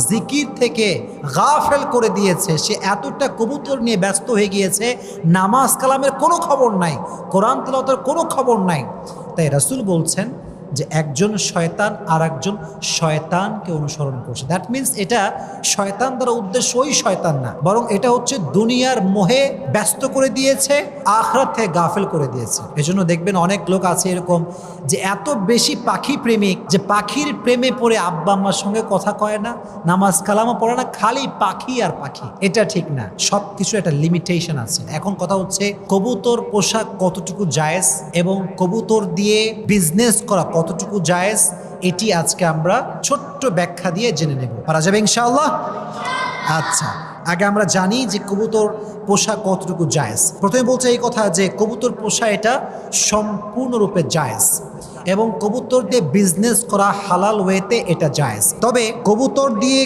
জিকির থেকে গাফেল করে দিয়েছে, সে এতটা কবুতর নিয়ে ব্যস্ত হয়ে গিয়েছে, নামাজ কালামের কোনো খবর নাই, কোরআন তিলাওয়াতের কোনো খবর নাই। তাই রাসূল বলছেন যে একজন শয়তান আর একজন শয়তানকে অনুসরণ করছে। দ্যাট মিনস এটা শয়তান দ্বারা উদ্দেশ্য ওই শয়তান না, বরং এটা হচ্ছে দুনিয়ার মোহে ব্যস্ত করে দিয়েছে, আখিরাত থেকে গাফেল করে দিয়েছে। এজন্য দেখবেন অনেক লোক আছে এরকম যে এত বেশি পাখি প্রেমিক যে পাখির প্রেমে পড়ে আব্বা আম্মার সঙ্গে কথা কয় না, নামাজ কালামও পড়ে না, খালি পাখি আর পাখি। এটা ঠিক না, সব কিছু একটা লিমিটেশন আছে। এখন কথা হচ্ছে কবুতর পোষা কতটুকু জায়েজ এবং কবুতর দিয়ে বিজনেস করা কতটুকু জায়েজ, এটি আজকে আমরা ছোট্ট ব্যাখ্যা দিয়ে জেনে নেব। পারা যাবে ইনশাআল্লাহ? আচ্ছা, আগে আমরা জানি যে কবুতর পোষা কতটুকু জায়েজ। প্রথমে বলছে এই কথা যে কবুতর পোষা এটা সম্পূর্ণরূপে জায়েজ এবং কবুতর দিয়ে বিজনেস করা হালাল ওয়েতে এটা জায়েজ। তবে কবুতর দিয়ে